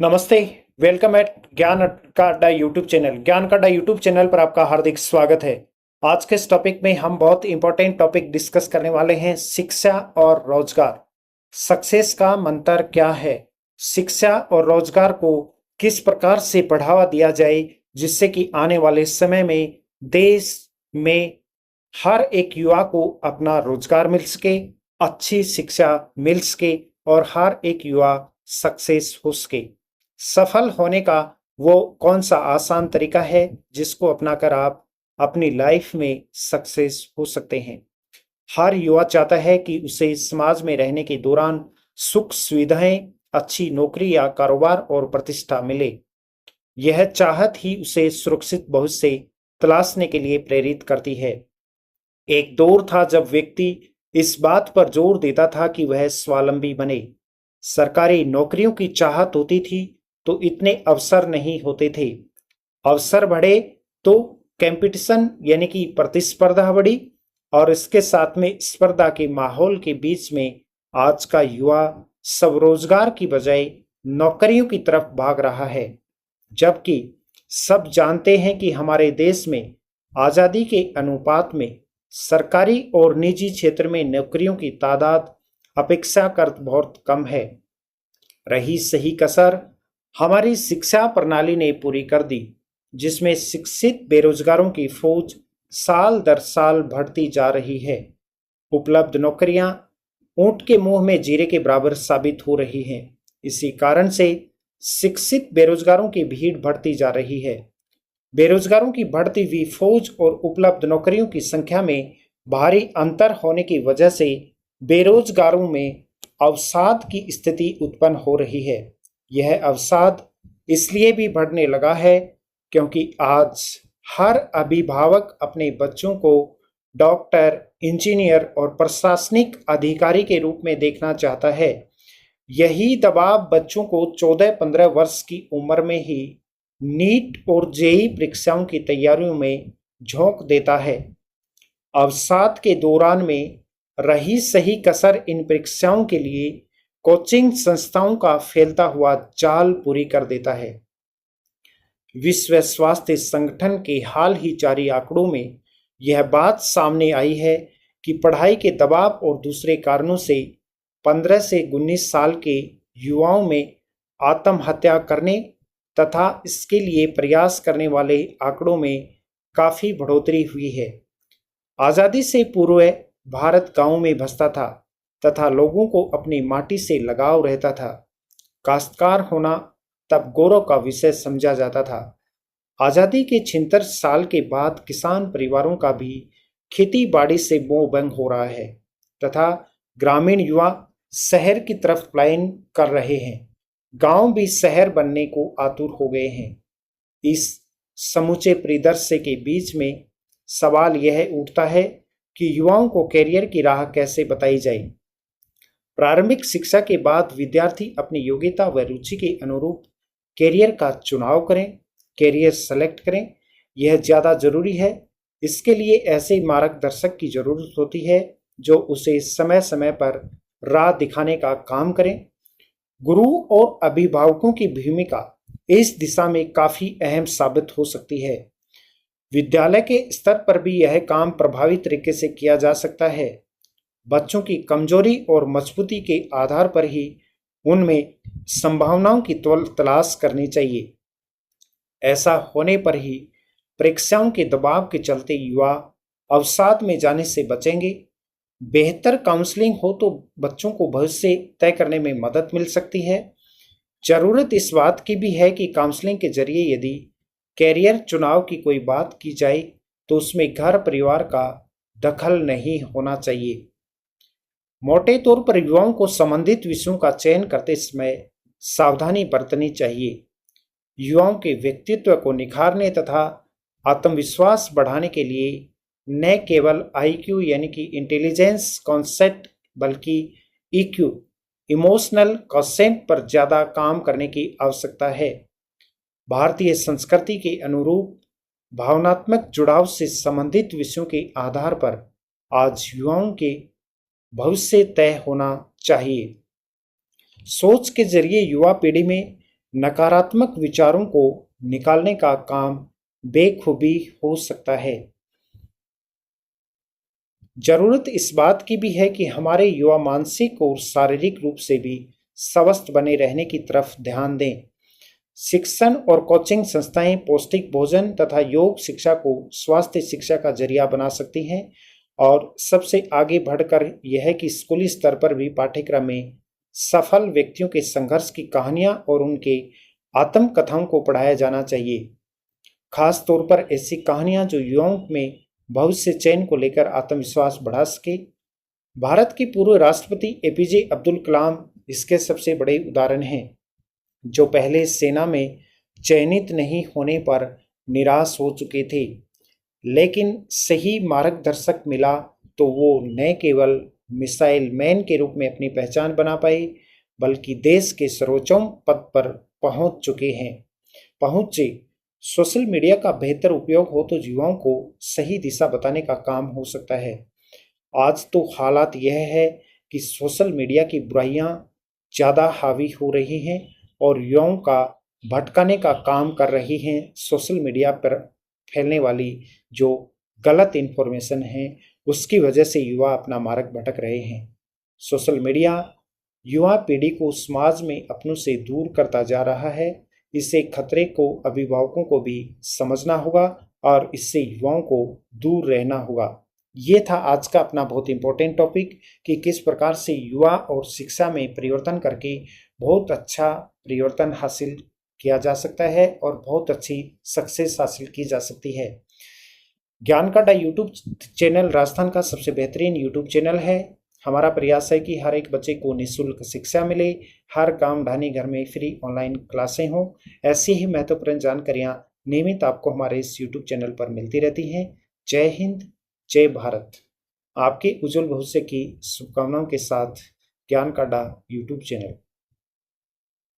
नमस्ते। Welcome eight ज्ञान का अड्डा यूट्यूब चैनल। ज्ञान का अड्डा यूट्यूब चैनल पर आपका हार्दिक स्वागत है। आज के इस टॉपिक में हम बहुत इंपॉर्टेंट टॉपिक डिस्कस करने वाले हैं, शिक्षा और रोजगार। सक्सेस का मंत्र क्या है, शिक्षा और रोजगार को किस प्रकार से बढ़ावा दिया जाए जिससे कि आने वाले समय में देश में हर एक युवा को अपना रोजगार मिल सके, अच्छी शिक्षा मिल सके और हर एक युवा सक्सेस हो सके। सफल होने का वो कौन सा आसान तरीका है जिसको अपनाकर आप अपनी लाइफ में सक्सेस हो सकते हैं। हर युवा चाहता है कि उसे समाज में रहने के दौरान सुख सुविधाएं, अच्छी नौकरी या कारोबार और प्रतिष्ठा मिले। यह चाहत ही उसे सुरक्षित भविष्य तलाशने के लिए प्रेरित करती है। एक दौर था जब व्यक्ति इस बात पर जोर देता था कि वह स्वावलंबी बने। सरकारी नौकरियों की चाहत होती थी तो इतने अवसर नहीं होते थे। अवसर बढ़े तो कंपटीशन यानी कि प्रतिस्पर्धा बढ़ी और इसके साथ में स्पर्धा के माहौल के बीच में आज का युवा स्वरोजगार की बजाय नौकरियों की तरफ भाग रहा है। जबकि सब जानते हैं कि हमारे देश में आजादी के अनुपात में सरकारी और निजी क्षेत्र में नौकरियों की तादाद अपेक्षाकृत बहुत कम है। रही सही कसर हमारी शिक्षा प्रणाली ने पूरी कर दी, जिसमें शिक्षित बेरोजगारों की फौज साल दर साल बढ़ती जा रही है। उपलब्ध नौकरियां ऊंट के मुंह में जीरे के बराबर साबित हो रही हैं। इसी कारण से शिक्षित बेरोजगारों की भीड़ बढ़ती जा रही है। बेरोजगारों की बढ़ती हुई फौज और उपलब्ध नौकरियों की संख्या में भारी अंतर होने की वजह से बेरोजगारों में अवसाद की स्थिति उत्पन्न हो रही है। यह अवसाद इसलिए भी बढ़ने लगा है क्योंकि आज हर अभिभावक अपने बच्चों को डॉक्टर, इंजीनियर और प्रशासनिक अधिकारी के रूप में देखना चाहता है। यही दबाव बच्चों को 14-15 वर्ष की उम्र में ही नीट और जेईई परीक्षाओं की तैयारियों में झोंक देता है। अवसाद के दौरान में रही सही कसर इन परीक्षाओं के लिए कोचिंग संस्थाओं का फैलता हुआ जाल पूरी कर देता है। विश्व स्वास्थ्य संगठन के हाल ही जारी आंकड़ों में यह बात सामने आई है कि पढ़ाई के दबाव और दूसरे कारणों से 15 से 19 साल के युवाओं में आत्महत्या करने तथा इसके लिए प्रयास करने वाले आंकड़ों में काफी बढ़ोतरी हुई है। आजादी से पूर्व भारत गांवों में बसता था तथा लोगों को अपनी माटी से लगाव रहता था। काश्तकार होना तब गौरव का विषय समझा जाता था। आजादी के 76 साल के बाद किसान परिवारों का भी खेती बाड़ी से मोह भंग हो रहा है तथा ग्रामीण युवा शहर की तरफ पलायन कर रहे हैं। गांव भी शहर बनने को आतुर हो गए हैं। इस समूचे परिदृश्य के बीच में सवाल यह उठता है कि युवाओं को कैरियर की राह कैसे बताई जाए। प्रारंभिक शिक्षा के बाद विद्यार्थी अपनी योग्यता व रुचि के अनुरूप कैरियर का चुनाव करें, कैरियर सेलेक्ट करें। यह ज़्यादा जरूरी है। इसके लिए ऐसे मार्गदर्शक की जरूरत होती है जो उसे समय समय पर राह दिखाने का काम करें। गुरु और अभिभावकों की भूमिका इस दिशा में काफी अहम साबित हो सकती है। विद्यालय के स्तर पर भी यह काम प्रभावी तरीके से किया जा सकता है। बच्चों की कमजोरी और मजबूती के आधार पर ही उनमें संभावनाओं की तलाश करनी चाहिए। ऐसा होने पर ही परीक्षाओं के दबाव के चलते युवा अवसाद में जाने से बचेंगे। बेहतर काउंसलिंग हो तो बच्चों को भविष्य तय करने में मदद मिल सकती है। जरूरत इस बात की भी है कि काउंसलिंग के जरिए यदि कैरियर चुनाव की कोई बात की जाए तो उसमें घर परिवार का दखल नहीं होना चाहिए। मोटे तौर पर युवाओं को संबंधित विषयों का चयन करते समय सावधानी बरतनी चाहिए। युवाओं के व्यक्तित्व को निखारने तथा आत्मविश्वास बढ़ाने के लिए न केवल आईक्यू यानी कि इंटेलिजेंस कॉन्सेप्ट बल्कि ईक्यू इमोशनल क्वोशिएंट पर ज़्यादा काम करने की आवश्यकता है। भारतीय संस्कृति के अनुरूप भावनात्मक जुड़ाव से संबंधित विषयों के आधार पर आज युवाओं के भविष्य तय होना चाहिए। सोच के जरिए युवा पीढ़ी में नकारात्मक विचारों को निकालने का काम बेखूबी हो सकता है। जरूरत इस बात की भी है कि हमारे युवा मानसिक और शारीरिक रूप से भी स्वस्थ बने रहने की तरफ ध्यान दें। शिक्षण और कोचिंग संस्थाएं पौष्टिक भोजन तथा योग शिक्षा को स्वास्थ्य शिक्षा का जरिया बना सकती हैं और सबसे आगे बढ़कर यह है कि स्कूली स्तर पर भी पाठ्यक्रम में सफल व्यक्तियों के संघर्ष की कहानियां और उनके आत्मकथाओं को पढ़ाया जाना चाहिए। खास तौर पर ऐसी कहानियां जो युवाओं में भविष्य चयन को लेकर आत्मविश्वास बढ़ा सके। भारत के पूर्व राष्ट्रपति एपीजे अब्दुल कलाम इसके सबसे बड़े उदाहरण हैं, जो पहले सेना में चयनित नहीं होने पर निराश हो चुके थे, लेकिन सही मार्गदर्शक मिला तो वो न केवल मिसाइल मैन के रूप में अपनी पहचान बना पाए, बल्कि देश के सर्वोच्च पद पर पहुंचे। सोशल मीडिया का बेहतर उपयोग हो तो युवाओं को सही दिशा बताने का काम हो सकता है। आज तो हालात यह है कि सोशल मीडिया की बुराइयां ज़्यादा हावी हो रही हैं और युवाओं का भटकाने का काम कर रही हैं। सोशल मीडिया पर फैलने वाली जो गलत इन्फॉर्मेशन है उसकी वजह से युवा अपना मार्ग भटक रहे हैं। सोशल मीडिया युवा पीढ़ी को समाज में अपनों से दूर करता जा रहा है। इससे खतरे को अभिभावकों को भी समझना होगा और इससे युवाओं को दूर रहना होगा। ये था आज का अपना बहुत इंपॉर्टेंट टॉपिक कि किस प्रकार से युवा और शिक्षा में परिवर्तन करके बहुत अच्छा परिवर्तन हासिल किया जा सकता है और बहुत अच्छी सक्सेस हासिल की जा सकती है। ज्ञान का यूट्यूब चैनल राजस्थान का सबसे बेहतरीन यूट्यूब चैनल है। हमारा प्रयास है कि हर एक बच्चे को निःशुल्क शिक्षा मिले, हर गांव ढानी घर में फ्री ऑनलाइन क्लासें हों। ऐसी ही महत्वपूर्ण जानकारियां नियमित आपको हमारे इस यूट्यूब चैनल पर मिलती रहती हैं। जय हिंद, जय भारत। आपके उज्जवल भविष्य की शुभकामनाओं के साथ ज्ञान का यूट्यूब चैनल।